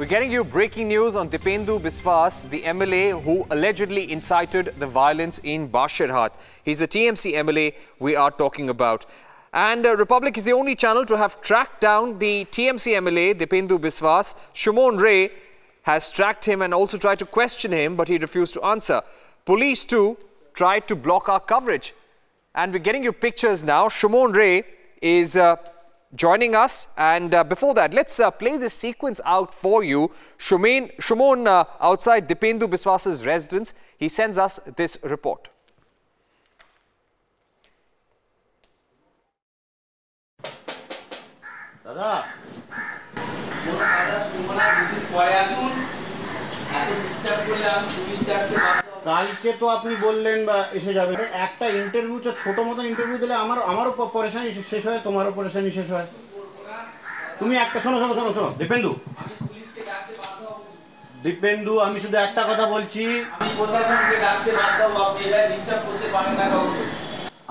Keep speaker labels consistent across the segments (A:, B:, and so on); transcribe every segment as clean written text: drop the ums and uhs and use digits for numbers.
A: We're getting you breaking news on Dipendu Biswas, the MLA who allegedly incited the violence in Basirhat. He's the TMC MLA we are talking about. And Republic is the only channel to have tracked down the TMC MLA, Dipendu Biswas. Shumon Ray has tracked him and also tried to question him, but he refused to answer. Police too tried to block our coverage. And we're getting you pictures now. Shumon Ray is joining us, and before that, let's play this sequence out for you. Shumon outside Dipendu Biswas's residence, he sends us this report.
B: Dada. কালকে তো আপনি বললেন বা এসে যাবেন একটা interview ছোট মতন ইন্টারভিউ দিলে আমারও পরেশানি শেষ হয় তোমারও পরেশানি শেষ হয় তুমি একটা শোনো দীপেন্দু আমি শুধু একটা কথা বলছি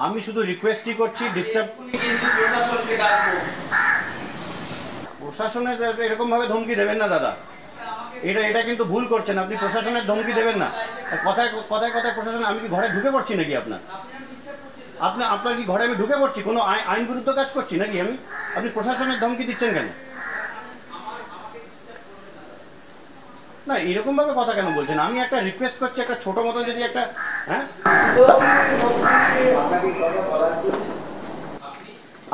B: আমি শুধু রিকোয়েস্টই করছি ডিস্টার্ব প্রশাসনের এরকম ভাবে ধমকি দেবেন না দাদা এটা কিন্তু ভুল করছেন আপনি প্রশাসনের ধমকি দেবেন না কথায় প্রশাসন আমি কি ঘরে ঢুকে পড়ছি নাকি আপনার কি ঘরে আমি ঢুকে পড়ছি কোনো আইন বিরুদ্ধ কাজ করছি নাকি আপনি প্রশাসনের ধমকি দিচ্ছেন কেন না এরকম ভাবে কথা কেন বলছেন আমি একটা রিকোয়েস্ট করছি একটা ছোট মতো যদি একটা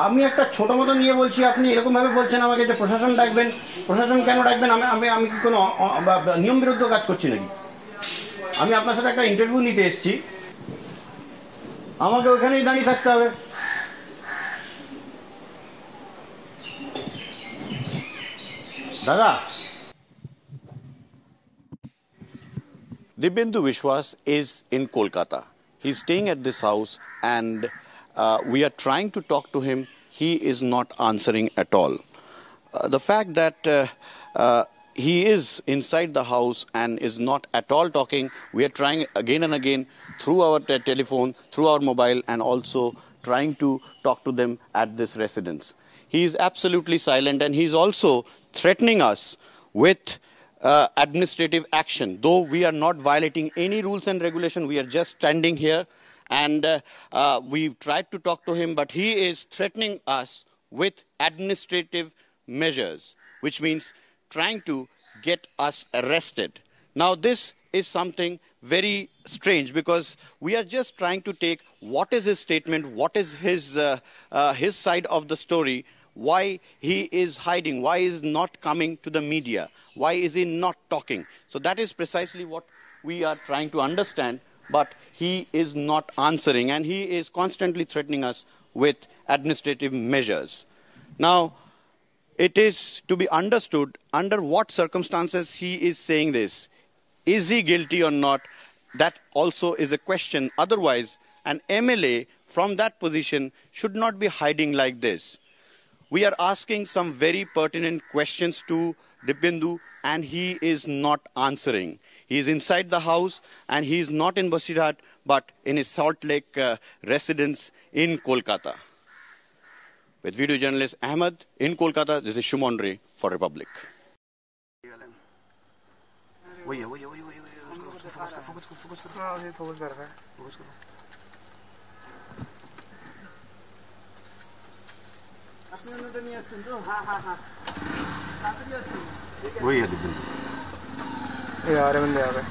B: আমি একটা ছোট মতো নিয়ে বলছি আপনি এরকম ভাবে বলছেন আমাকে যে প্রশাসন কেন ডাকবেন আমি কি কোনো নিয়ম বিরুদ্ধ কাজ করছি নাকি আমি আপনার সাথে একটা ইন্টারভিউ নিতে এসেছি আমাকে ওখানেই দাঁড়িয়ে থাকতে হবে দাদা
C: Dipendu Biswas is in Kolkata. He's staying at this house and we are trying to talk to him. He is not answering at all. The fact that he is inside the house and is not at all talking, we are trying again and again through our telephone, through our mobile, and also trying to talk to them at this residence. He is absolutely silent and he is also threatening us with administrative action. Though we are not violating any rules and regulation, we are just standing here and we've tried to talk to him, but he is threatening us with administrative measures, which means trying to get us arrested. Now this is something very strange because we are just trying to take what is his statement, what is his side of the story, why he is hiding, why he is not coming to the media, why is he not talking. So that is precisely what we are trying to understand, but he is not answering and he is constantly threatening us with administrative measures. Now, it is to be understood under what circumstances he is saying this. Is he guilty or not? That also is a question. Otherwise, an MLA from that position should not be hiding like this. We are asking some very pertinent questions to Dipendu and he is not answering. He is inside the house and he is not in Basirhat but in his Salt Lake residence in Kolkata. With video journalist Ahmed in Kolkata, this is Shumon Ray for Republic. वही है दिपेंदु
D: यार बंदे आ गए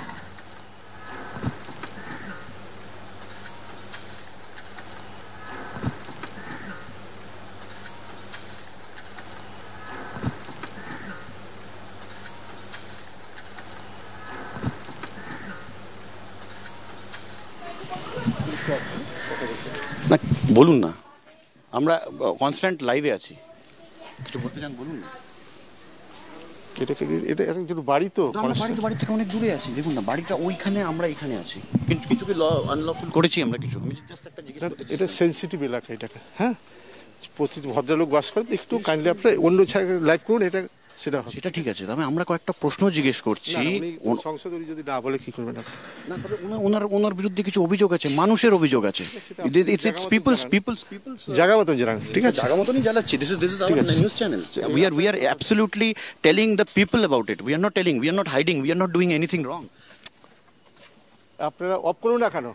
C: না বলুন না আমরা constant লাইভে আছি কিছু বলতে চান বলুন না
E: এটা একটু বাড়ি তো
C: বাড়ি থেকে অনেক দূরে আছি দেখুন না বাড়িটা ওইখানে আমরা এখানে আছি কিছু কি আনলফুল করেছি আমরা কিছু আমি জাস্ট একটা জিজ্ঞেস করতে
E: এটা সেনসিটিভ এলাকা এটাকে হ্যাঁ প্রচুর ভদ্রলোক বাস করে একটু কাইন্ডলি আপনারা অন্য জায়গায় লাইভ করুন এটা সেটা হবে।
C: সেটা ঠিক আছে, তবে আমরা কয়েকটা প্রশ্ন জিজ্ঞেস করছি।
E: না, উনি সংসদে উনি যদি না বলে কি করবেন আপনি?
C: না, তবে ওনার বিরুদ্ধে কিছু অভিযোগ আছে, মানুষের অভিযোগ আছে। It's people's.
E: জায়গা মতন জানান, ঠিক আছে?
C: জায়গা মতনই জ্বালাচ্ছি। This is our news channel. We are absolutely telling the people about it. We are not telling, we are not hiding, we are not doing anything wrong.
E: আপনারা অফ করুন না কেন?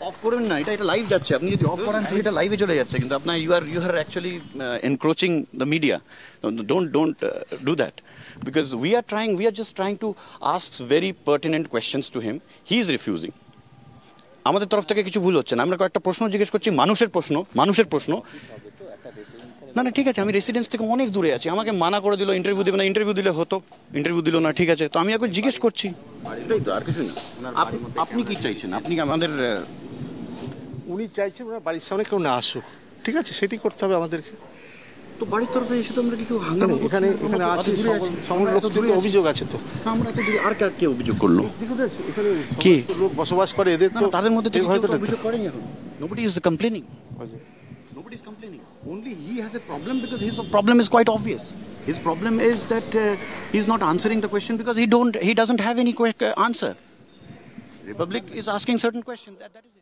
C: অফ করবেন না, এটা লাইভ যাচ্ছে। আপনি যদি অফ করেন তো এটা লাইভে চলে যাচ্ছে, কিন্তু আপনার you are actually encroaching the media. Don't do that, because we are just trying to ask very pertinent questions to him. He is refusing. আমাদের তরফ থেকে কিছু ভুল হচ্ছে না, আমরা কয়েকটা প্রশ্ন জিজ্ঞেস করছি, মানুষের প্রশ্ন। না ঠিক আছে, আমি রেসিডেন্স থেকে অনেক দূরে আছি, আমাকে মানা করে দিল ইন্টারভিউ দেবে না, ইন্টারভিউ দিলে হতো, ইন্টারভিউ দিল না, ঠিক আছে, তো আমি এখন জিজ্ঞেস করছি, এটাই তো, আর কিছু না। আপনি কি চাইছেন? আপনি আমাদের
E: উনি চাইছেন ওনার বাড়ির সামনে কেউ না আসুক, ঠিক আছে, সেটি করতে হবে আমাদেরকে।
C: তো বাড়ির তরফে এসে তো আমরা কিছু হাঙ্গামা
E: এখানে আছে, অভিযোগ আছে তো।
C: আমরা এত দূরে, আর কে অভিযোগ করলো? কে
E: লোক বসবাস করে, এদের তো
C: তাদের মধ্যে
E: হয়তো
C: অভিযোগ করেনি এখন। Nobody is complaining. Nobody is complaining. Only he has a problem because his problem is quite obvious. His problem is that he's not answering the question because he doesn't have any answer. Republic is asking certain questions. That is it.